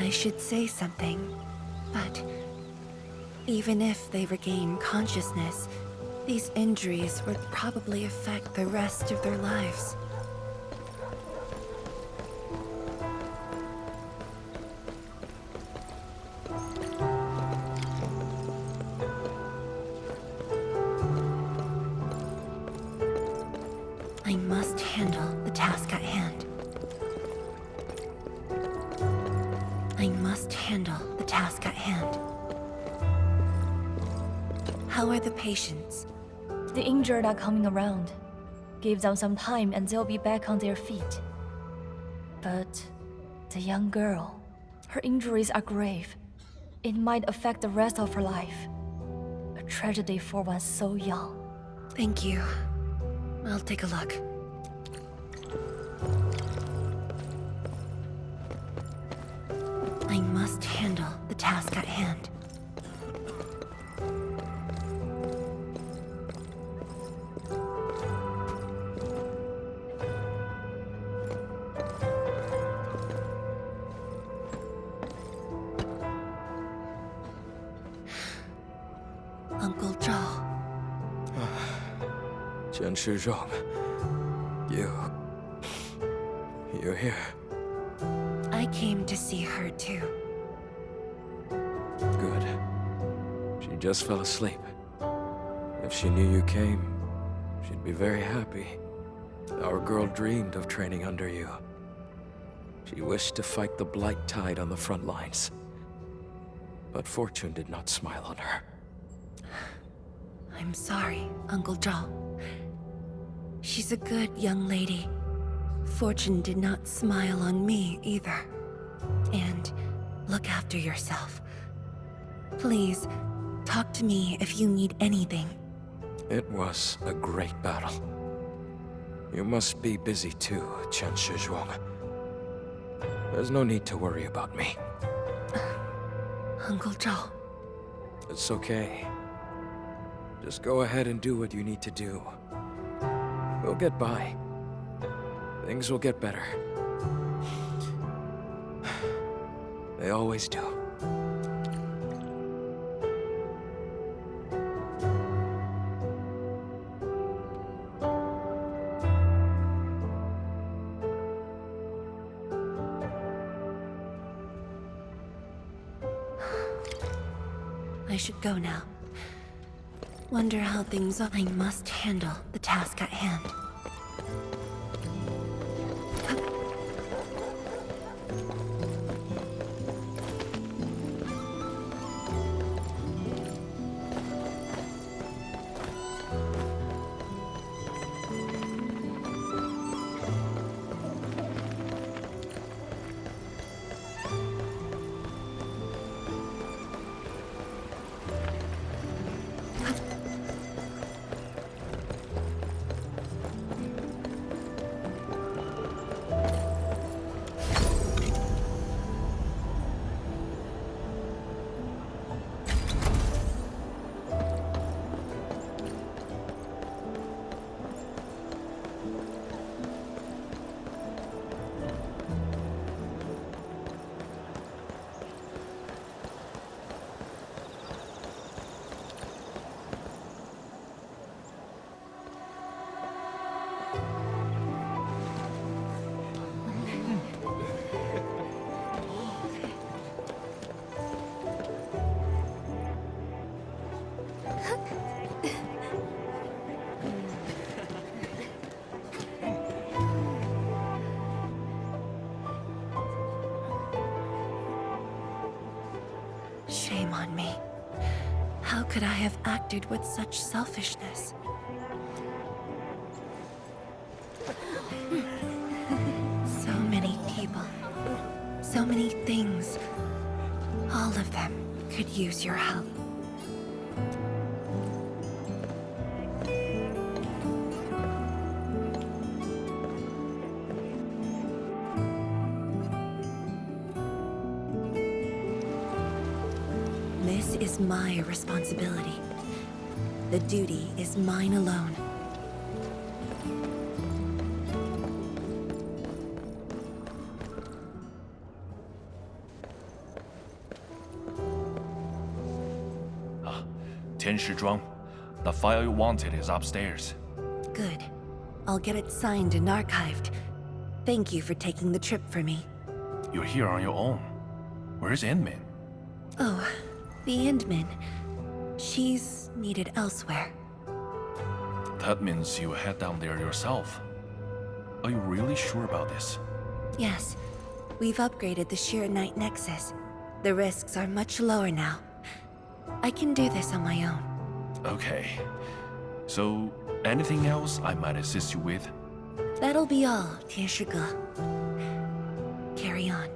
I should say something, but even if they regain consciousness, these injuries would probably affect the rest of their lives. I must handle the task at hand. I must handle the task at hand. How are the patients? The injured are coming around. Give them some time and they'll be back on their feet. But the young girl, her injuries are grave. It might affect the rest of her life. A tragedy for one so young. Thank you. I'll take a look. I must handle the task at hand. Uncle Zhao. Chen Shizhong, you're here. I came to see her too. Good. She just fell asleep. If she knew you came, she'd be very happy. Our girl dreamed of training under you. She wished to fight the blight tide on the front lines. But fortune did not smile on her. I'm sorry, Uncle Zhao. She's a good young lady. Fortune did not smile on me either. And look after yourself. Please, talk to me if you need anything. It was a great battle. You must be busy too, Chen Shizhuang. There's no need to worry about me. Uncle Zhao. It's okay. Just go ahead and do what you need to do. We'll get by. Things will get better. They always do. I should go now. Wonder how things are. I must handle the task at hand. Shame on me. How could I have acted with such selfishness? So many people, so many things. All of them could use your help. This is my responsibility. The duty is mine alone. Shizhuang. The file you wanted is upstairs. Good. I'll get it signed and archived. Thank you for taking the trip for me. You're here on your own. Where's Inmin? Oh, the Endman. She's needed elsewhere. That means you head down there yourself. Are you really sure about this? Yes, we've upgraded the Sheer Night Nexus. The risks are much lower now. I can do this on my own. Okay. So, anything else I might assist you with? That'll be all, 天使哥. Carry on.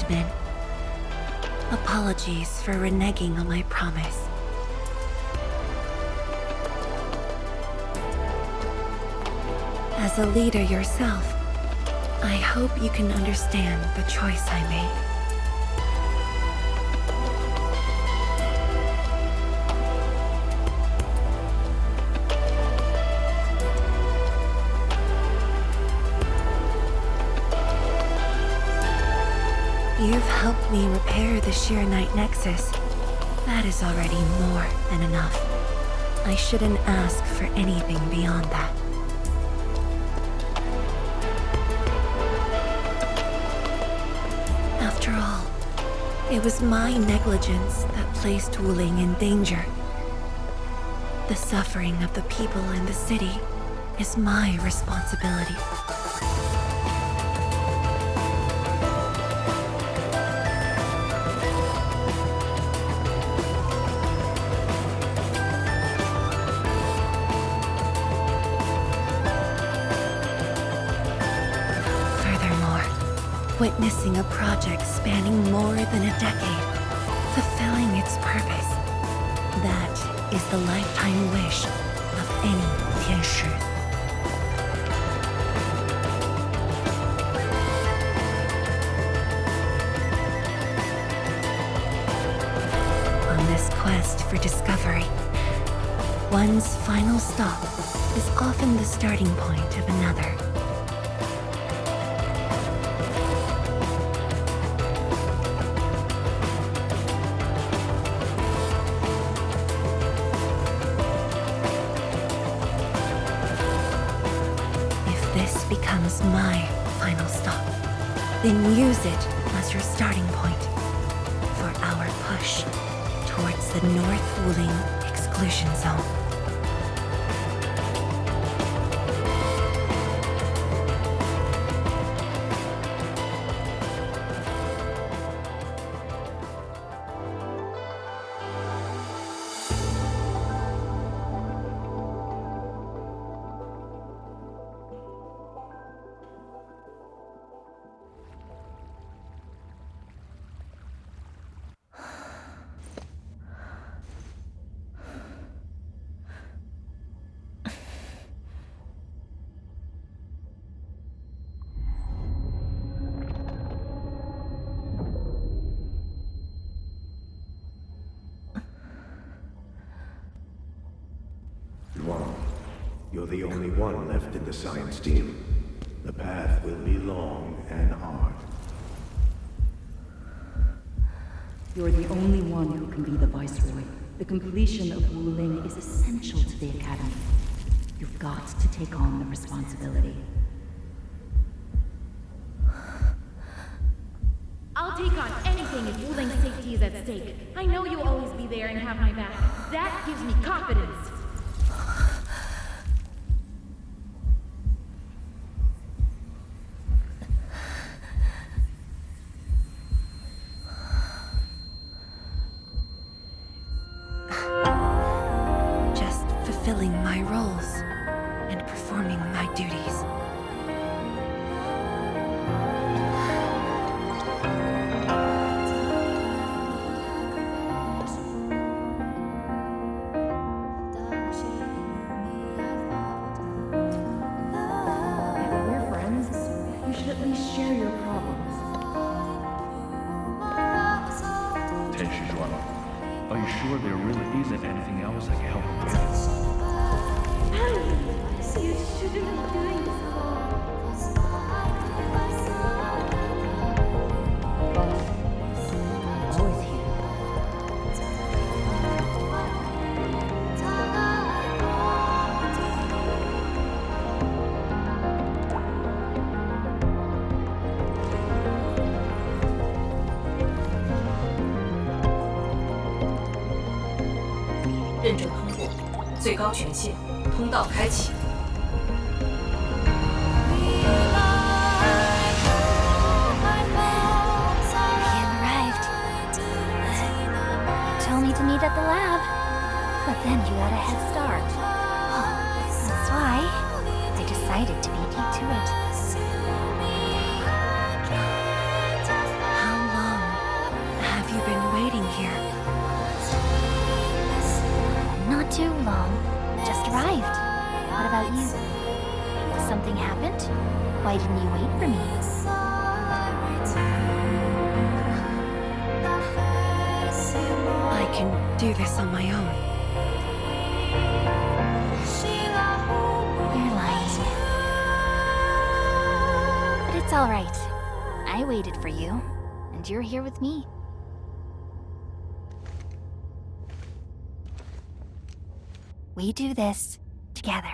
Min. Apologies for reneging on my promise. As a leader yourself, I hope you can understand the choice I made. You've helped me repair the Arknight Nexus. That is already more than enough. I shouldn't ask for anything beyond that. After all, it was my negligence that placed Wuling in danger. The suffering of the people in the city is my responsibility. Witnessing a project spanning more than a decade, fulfilling its purpose. That is the lifetime wish of any Tianshi. On this quest for discovery, one's final stop is often the starting point of another. Becomes my final stop. Then use it as your starting point for our push towards the North Wuling exclusion zone. You're the only one left in the science team. The path will be long and hard. You're the only one who can be the Viceroy. The completion of Wuling is essential to the Academy. You've got to take on the responsibility. I'll take on anything if Wuling's safety is at stake. I know you'll always be there and have my back. That gives me confidence. Fulfilling my roles and performing my duties. If we're friends, you should at least share your problems. Tenshi-Juan, are you sure there really isn't anything else I can help you with? You shouldn't be doing this alone. Always here.认证通过，最高权限，通道开启。 Meet at the lab. But then you had a head start. That's why I decided to beat you to it. How arrived. What about you? Something happened? Why didn't you wait for me? I can do this on my own. You're lying. But it's all right. I waited for you, and you're here with me. We do this together.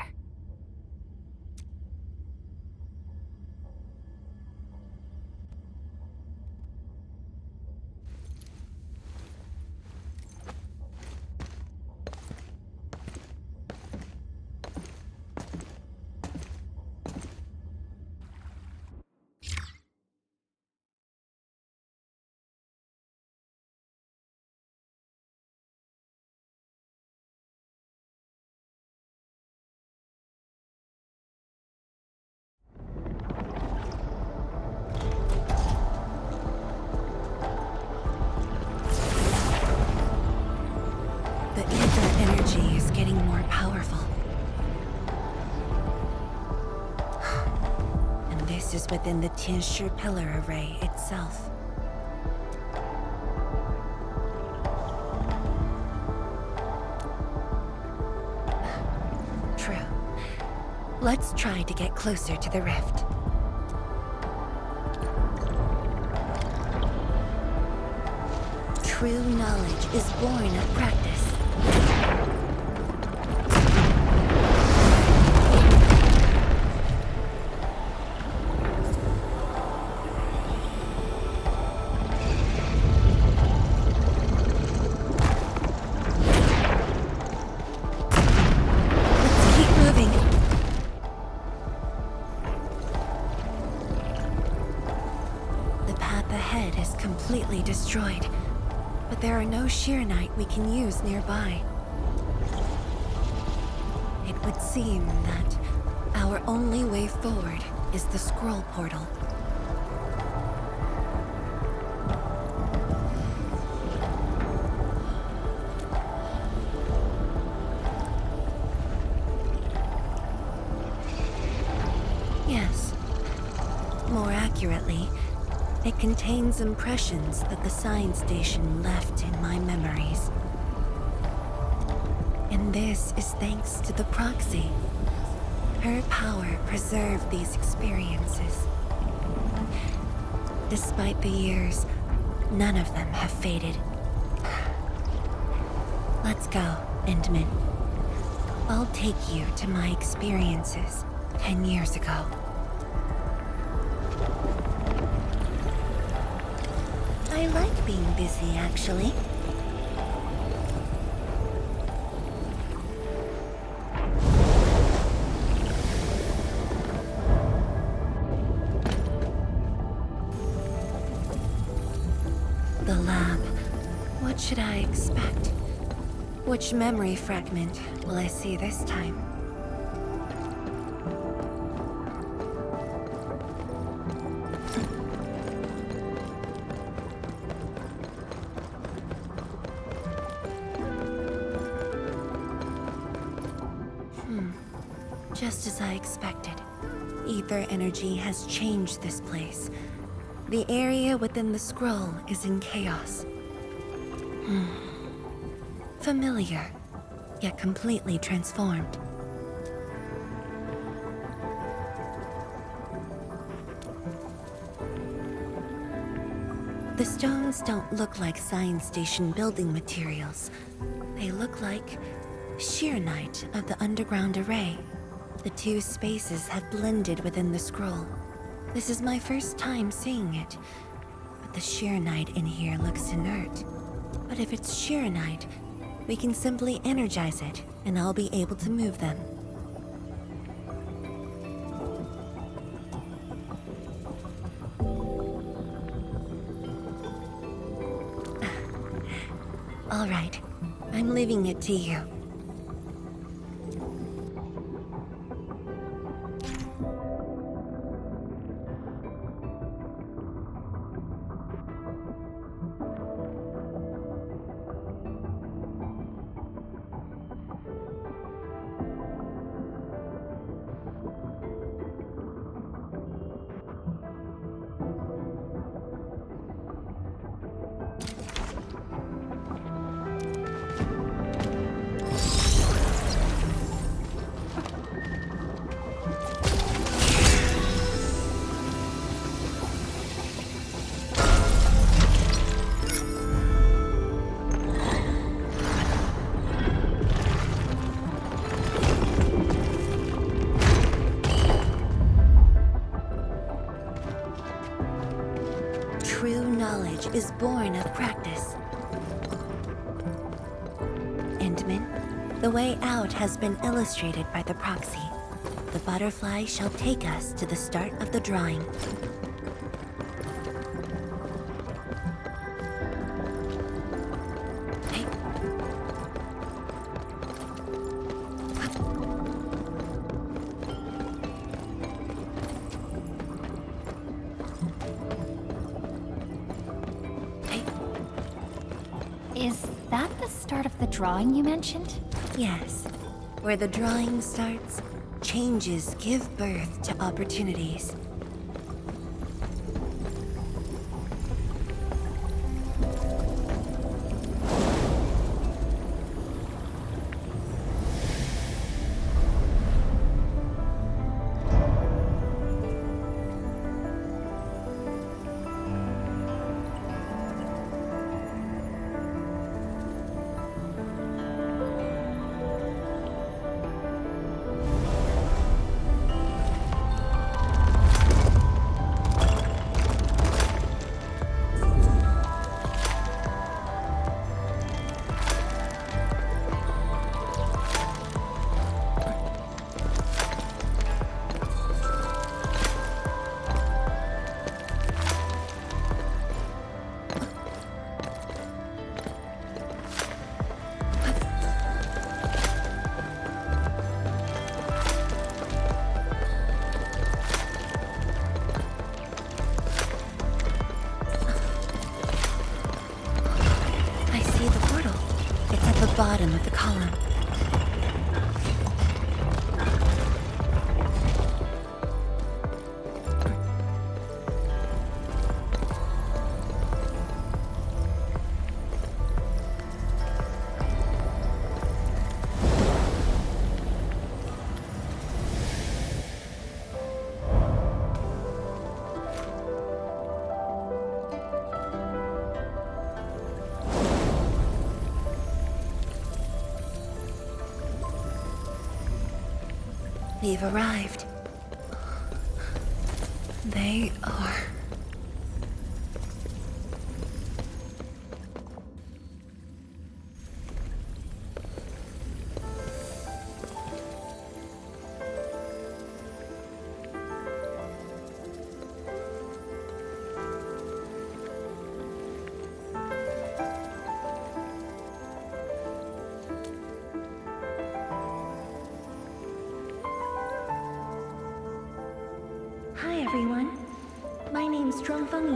The ether energy is getting more powerful. And this is within the Tianshi pillar array itself. True. Let's try to get closer to the rift. True knowledge is born of practice. Let's keep moving. The path ahead is completely destroyed. But there are no Sheernite we can use nearby. It would seem that our only way forward is the scroll portal. Yes. More accurately, it contains impressions that the science station left in my memories. And this is thanks to the proxy. Her power preserved these experiences. Despite the years, none of them have faded. Let's go, Endman. I'll take you to my experiences 10 years ago. I like being busy, actually. The lab. What should I expect? Which memory fragment will I see this time? Just as I expected. Ether energy has changed this place. The area within the scroll is in chaos. Familiar, yet completely transformed. The stones don't look like science station building materials. They look like Sheernite of the underground array. The two spaces have blended within the scroll. This is my first time seeing it, but the Sheernite in here looks inert. But if it's Sheernite, we can simply energize it, and I'll be able to move them. All right, I'm leaving it to you. born of practice. Endman, the way out has been illustrated by the proxy. The butterfly shall take us to the start of the drawing. Is that the start of the drawing you mentioned? Yes. Where the drawing starts, changes give birth to opportunities. Bottom of the column. We've arrived. They are... Hi everyone. My name's Zhuangfeng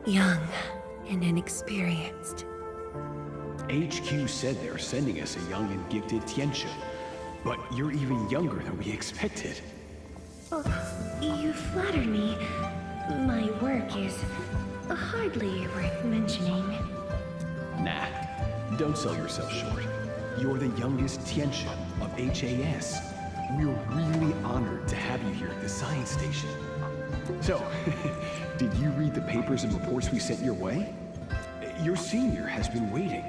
Yi. Young and inexperienced. HQ said they're sending us a young and gifted Tianxia, but you're even younger than we expected. Oh, you flatter me. My work is hardly worth mentioning. Nah, don't sell yourself short. You're the youngest Tianxia of HAS. We're really honored to have you here at the science station. So, did you read the papers and reports we sent your way? Your senior has been waiting.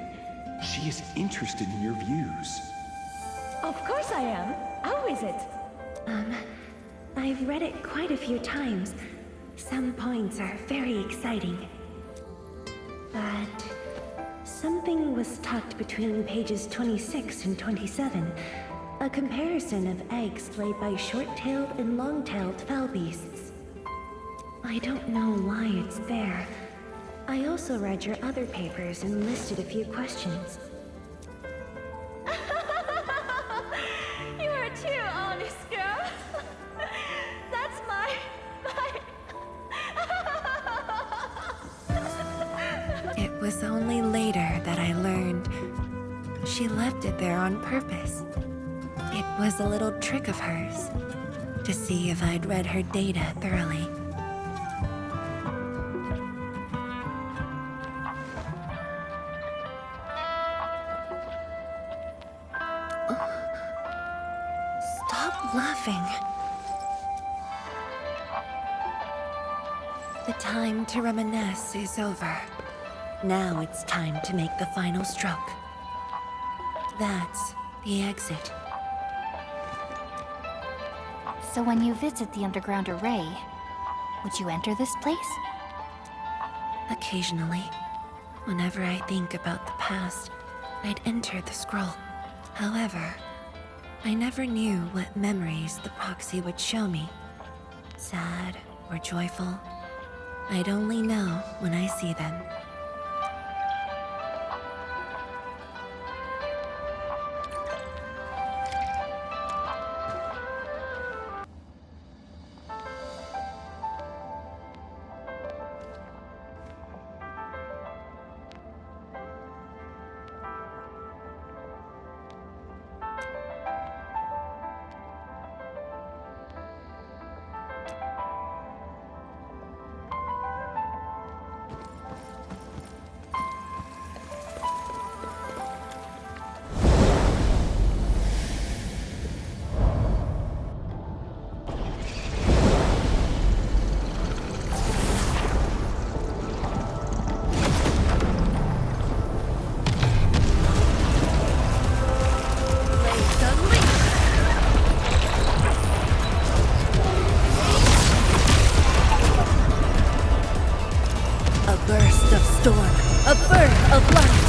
She is interested in your views. Of course I am. How is it? I've read it quite a few times. Some points are very exciting. But something was tucked between pages 26 and 27. A comparison of eggs laid by short-tailed and long-tailed fowl beasts. I don't know why it's there. I also read your other papers and listed a few questions. You are too honest, girl. That's my... It was only later that I learned she left it there on purpose. It was a little trick of hers, to see if I'd read her data thoroughly. Stop laughing. The time to reminisce is over. Now it's time to make the final stroke. That's the exit. So when you visit the underground array, Would you enter this place? Occasionally. Whenever I think about the past, I'd enter the scroll. However, I never knew what memories the proxy would show me. Sad or joyful. I'd only know when I see them. A birth of life!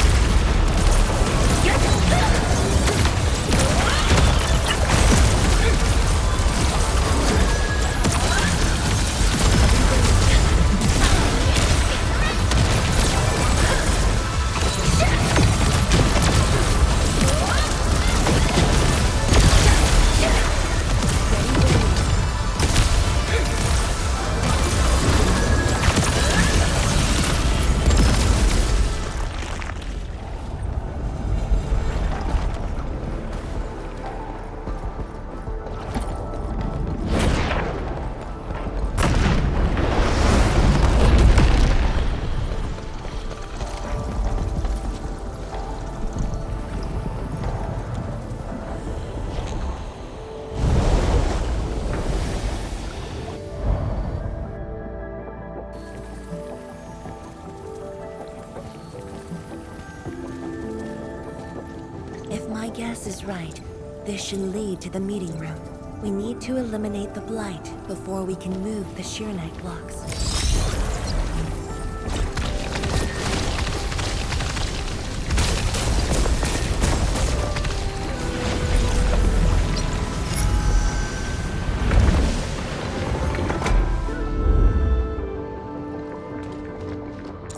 My guess is right. This should lead to the meeting room. We need to eliminate the blight before we can move the sheer night blocks.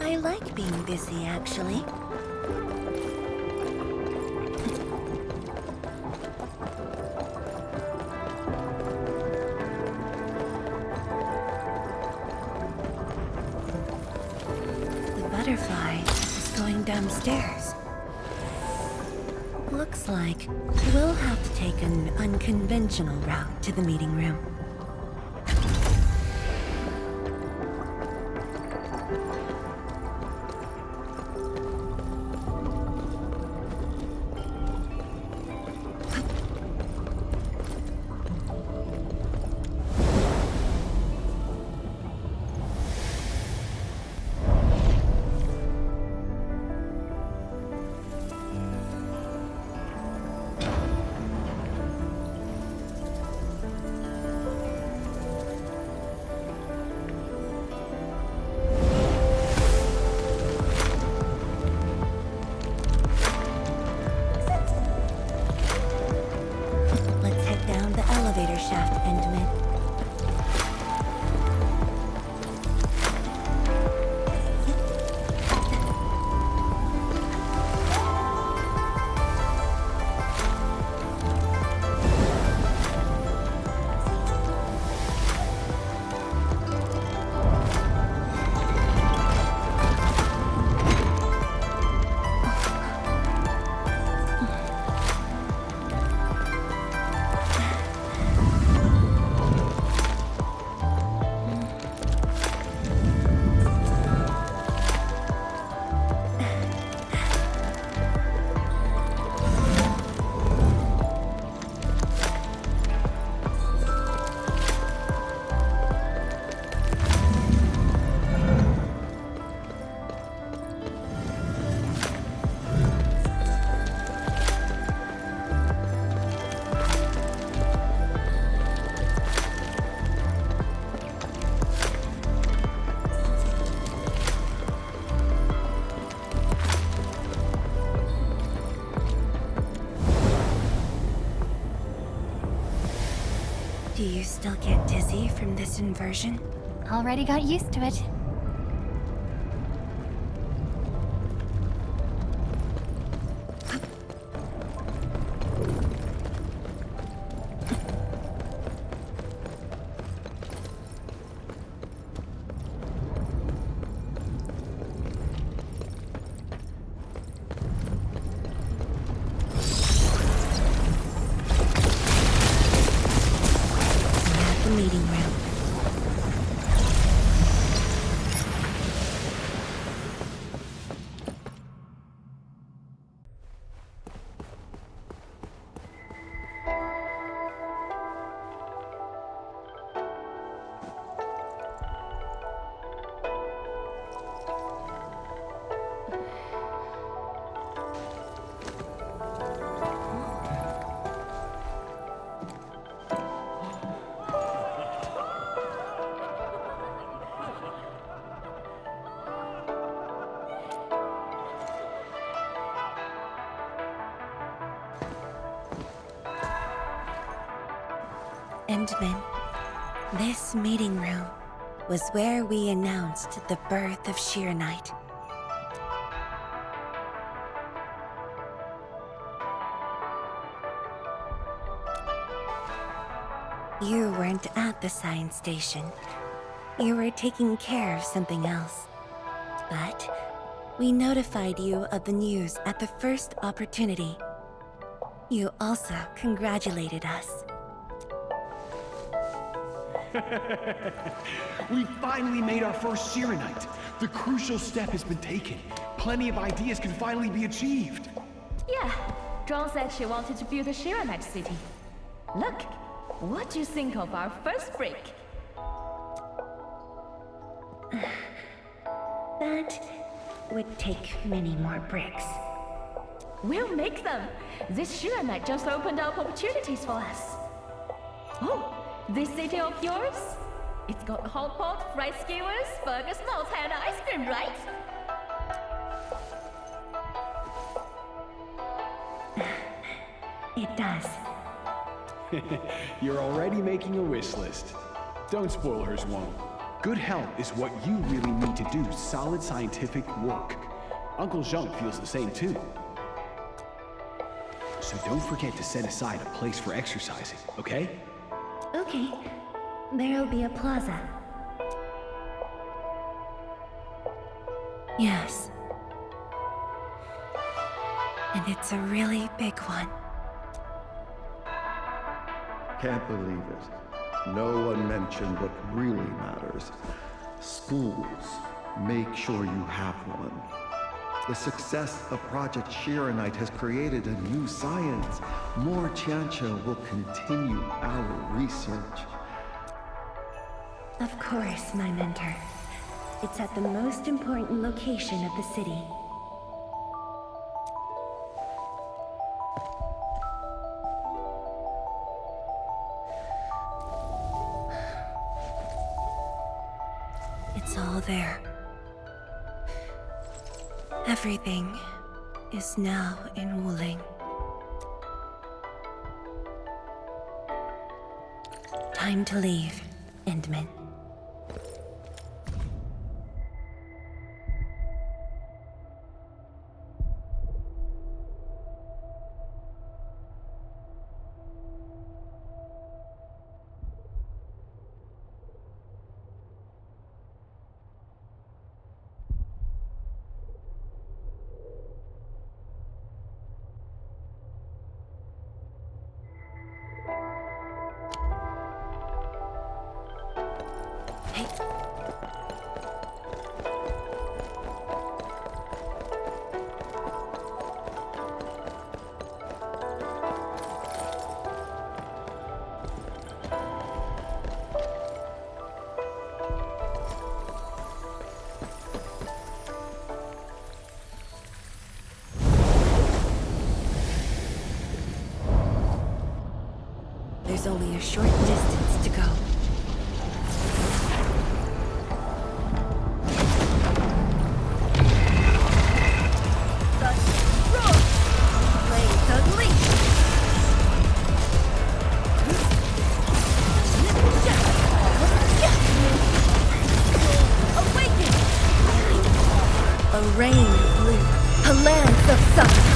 I like being busy, actually. Butterfly is going downstairs. Looks like we'll have to take an unconventional route to the meeting room. Do you still get dizzy from this inversion? Already got used to it. Meeting room. Endman, this meeting room was where we announced the birth of Shiranite. You weren't at the science station. You were taking care of something else. But we notified you of the news at the first opportunity. You also congratulated us. We finally made our first Shiranite. The crucial step has been taken. Plenty of ideas can finally be achieved. Yeah, Zhuang said she wanted to build a Shiranite city. Look, what do you think of our first brick? That would take many more bricks. We'll make them. This Shiranite just opened up opportunities for us. Oh, this city of yours? It's got hot pot, fried skewers, burgers, nuts, and ice cream, right? It does. You're already making a wish list. Don't spoil her, Zhuang. Good health is what you really need to do solid scientific work. Uncle Zheng feels the same too. So don't forget to set aside a place for exercising, okay? Okay. There'll be a plaza. Yes. And it's a really big one. Can't believe it. No one mentioned what really matters. Schools. Make sure you have one. The success of Project Shiranite has created a new science. More Tiancha will continue our research. Of course, my mentor. It's at the most important location of the city. It's all there. Everything is now in Wuling. Time to leave, Endman. There's only a short distance to go. rain of blue, a lance of sun.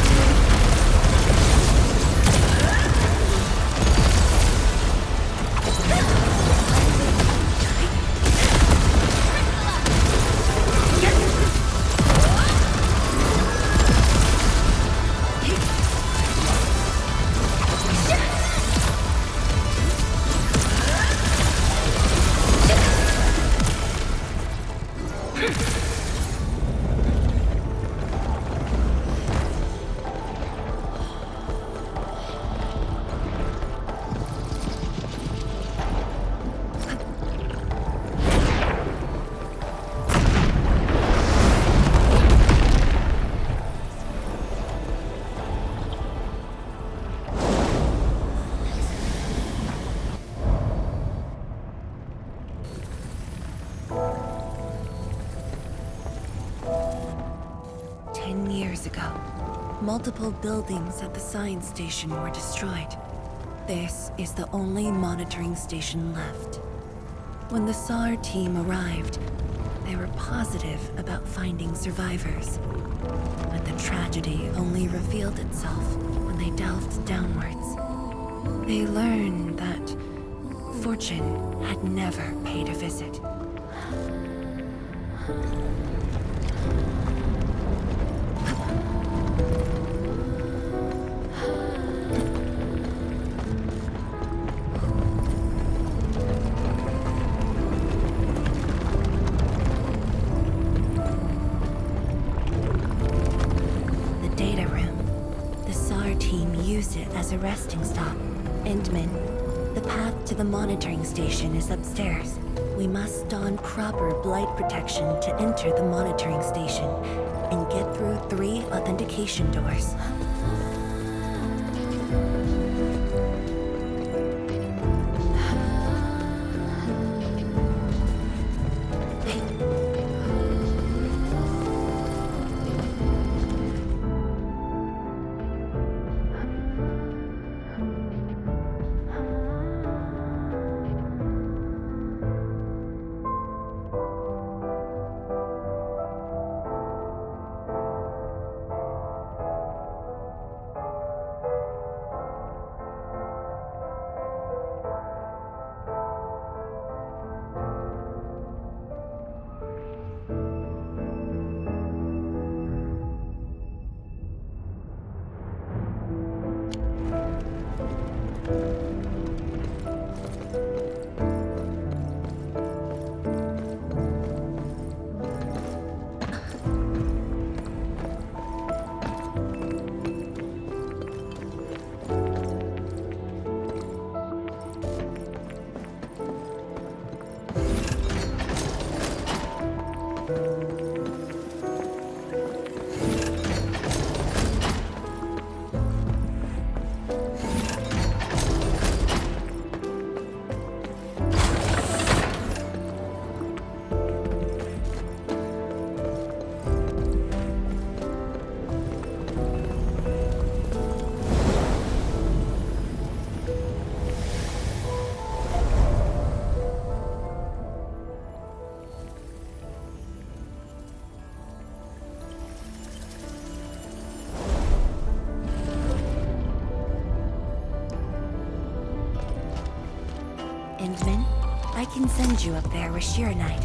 Multiple buildings at the science station were destroyed. This is the only monitoring station left. When the SAR team arrived, they were positive about finding survivors. But the tragedy only revealed itself when they delved downwards. They learned that Fortune had never paid a visit. As a resting stop. Endman, the path to the monitoring station is upstairs. We must don proper blight protection to enter the monitoring station and get through 3 authentication doors. Endman, I can send you up there with Shiranite.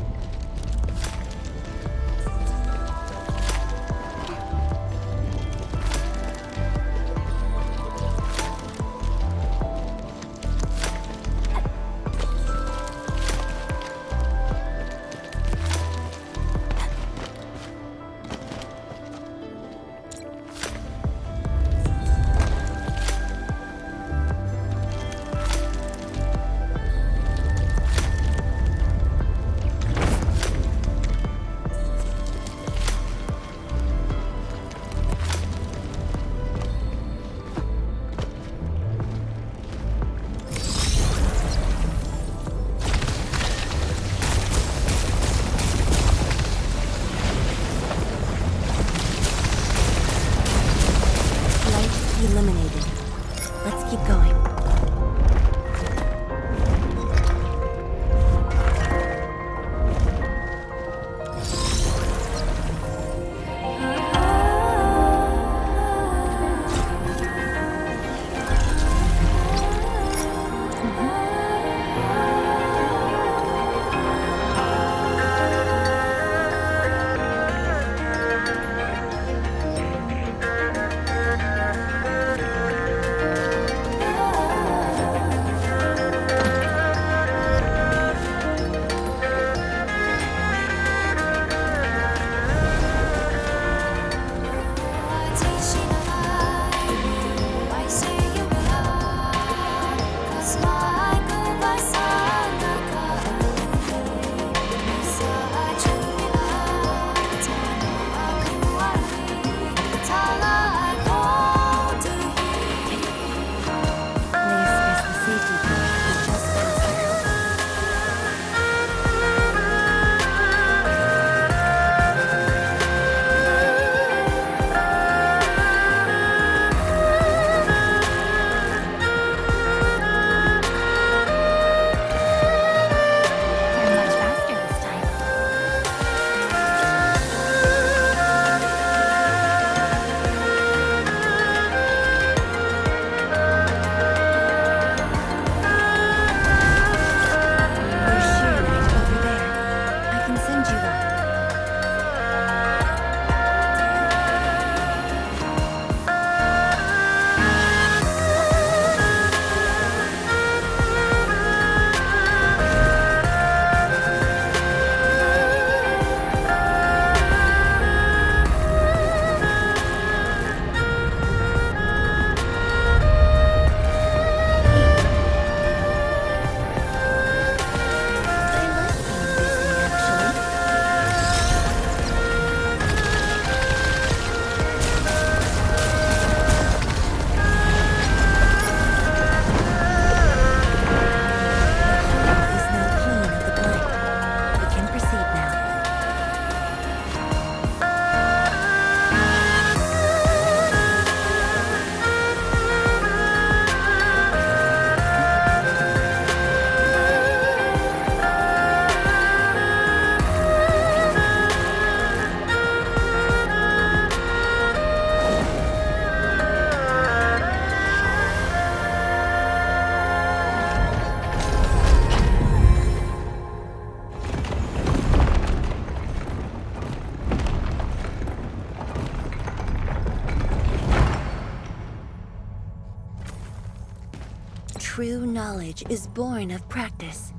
true knowledge is born of practice.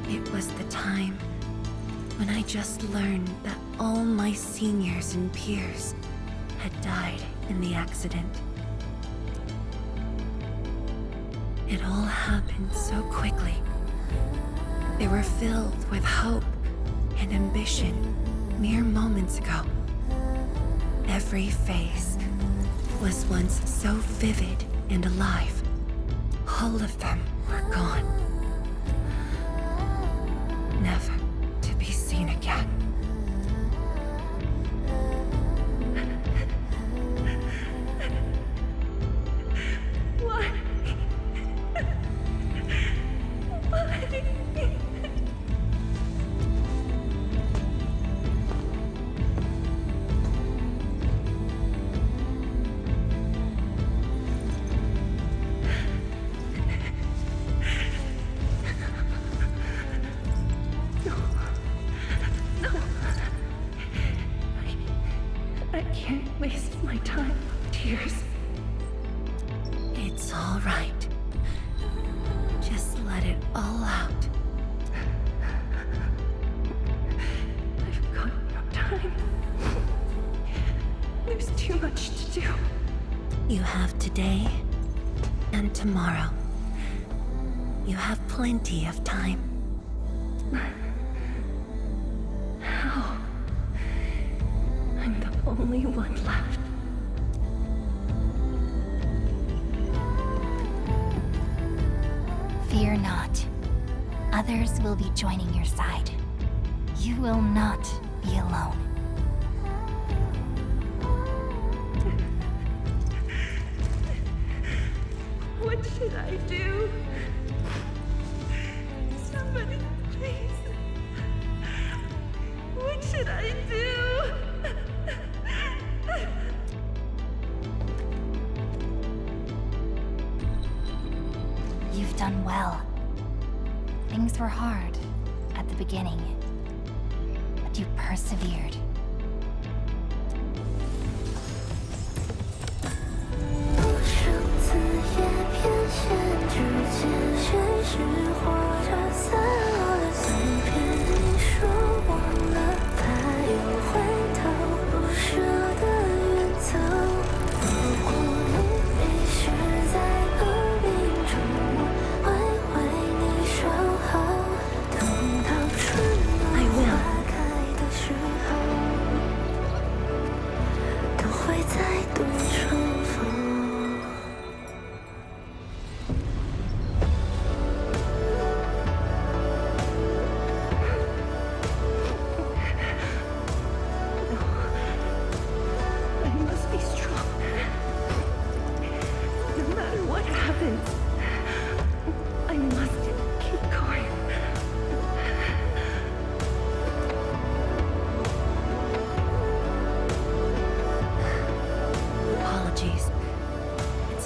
It was the time when I just learned that all my seniors and peers had died in the accident. It all happened so quickly. They were filled with hope and ambition mere moments ago. Every face was once so vivid and alive. All of them were gone. Never to be seen again. Why? I can't waste my time with tears. It's all right. Just let it all out. I've got no time. There's too much to do. You have today and tomorrow. You have plenty of time. How? I'm the only one left. Fear not. Others will be joining your side. You will not be alone. What should I do? Somebody, please. What should I do? You've done well. Things were hard at the beginning, but you persevered.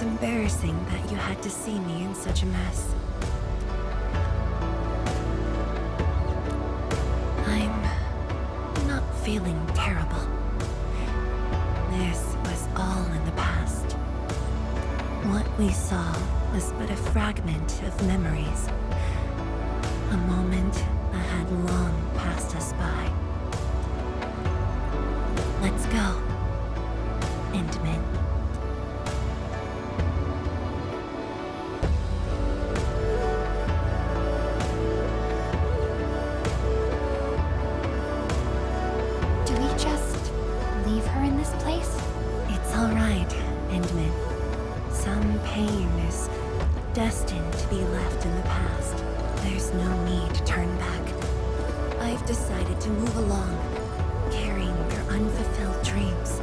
Embarrassing that you had to see me in such a mess. I'm not feeling terrible. This was all in the past. What we saw was but a fragment of memories. A moment that had long passed us by. Let's go, Endman. Destined to be left in the past. There's no need to turn back. I've decided to move along, carrying your unfulfilled dreams.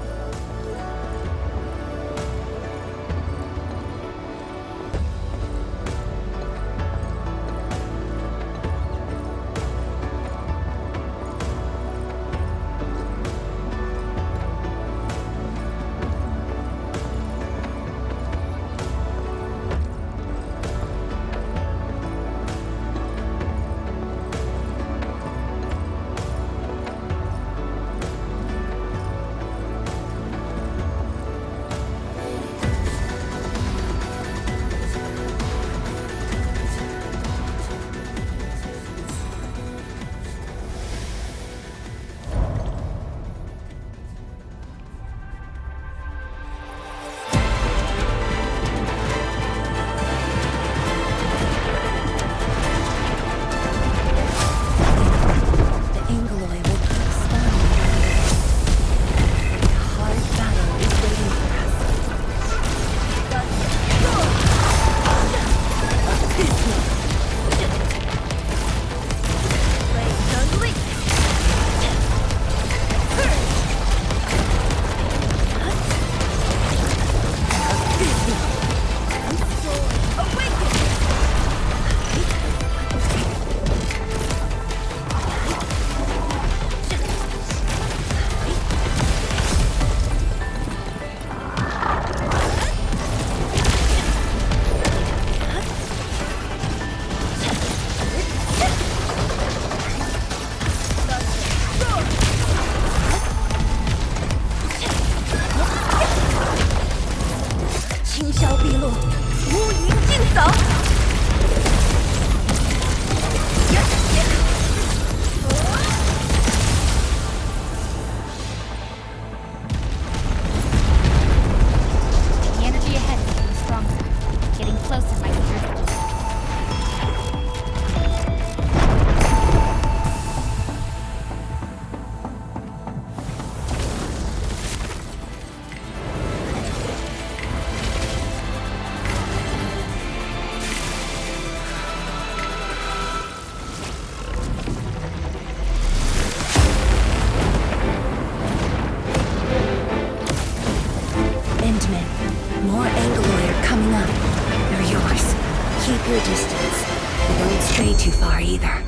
Don't stray too far either.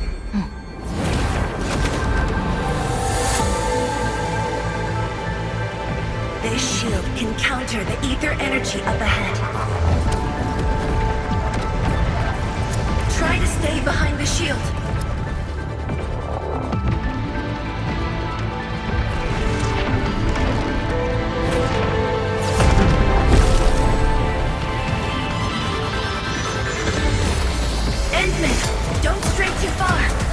This shield can counter the ether energy up ahead. Try to stay behind the shield. Endman, don't stray too far.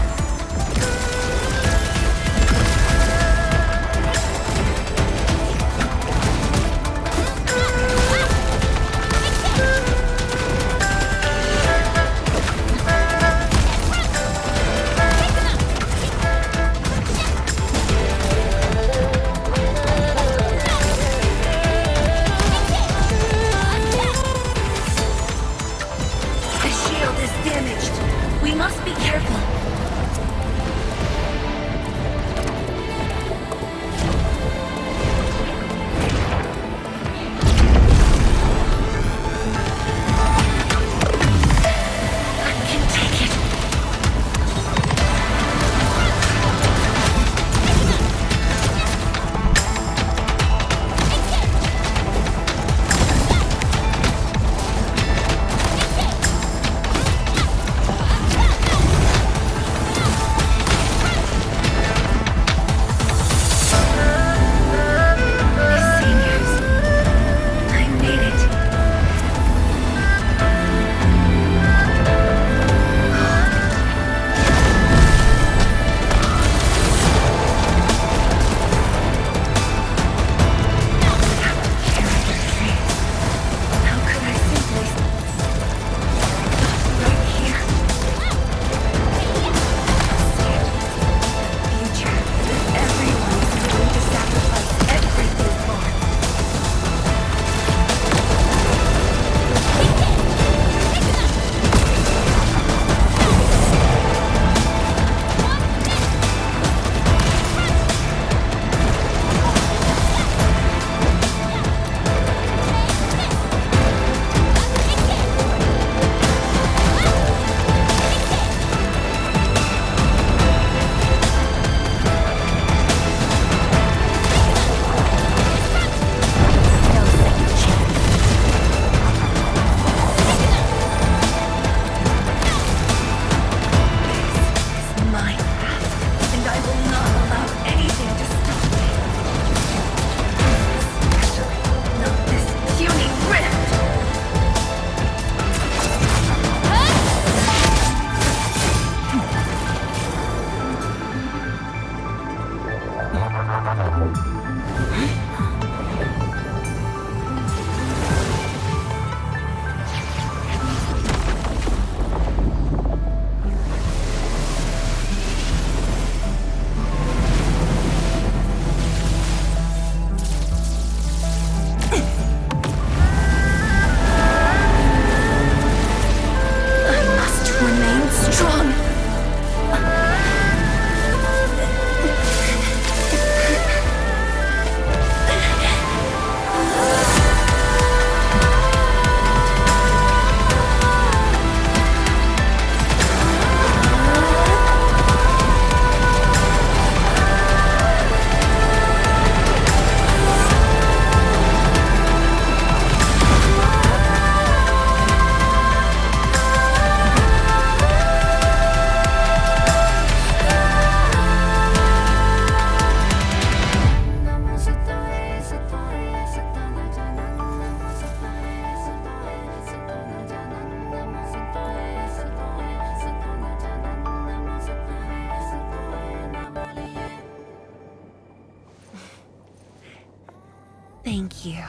Thank you,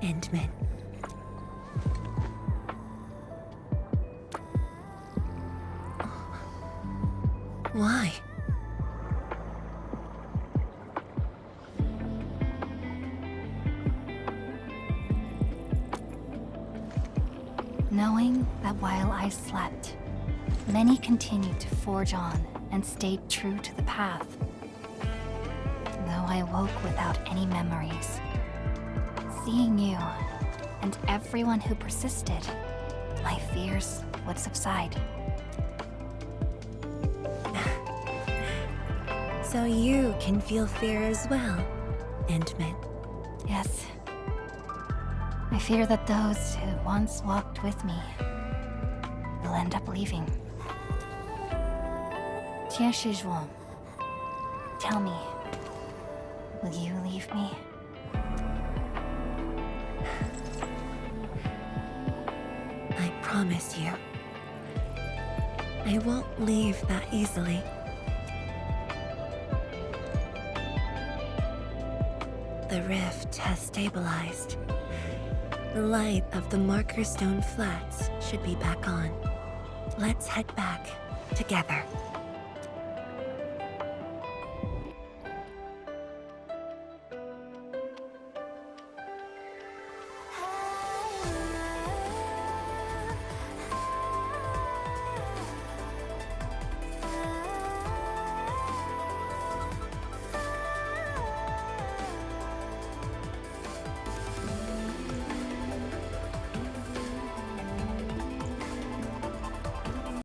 Endman. Why? Knowing that while I slept, many continued to forge on and stayed true to the path. Though I woke without any memories, seeing you and everyone who persisted, my fears would subside. So you can feel fear as well, Endman. Yes. I fear that those who once walked with me will end up leaving. Tiens, Shizhuang. Tell me, will you leave me? I promise you, I won't leave that easily. The rift has stabilized. The light of the Marker Stone Flats should be back on. Let's head back together.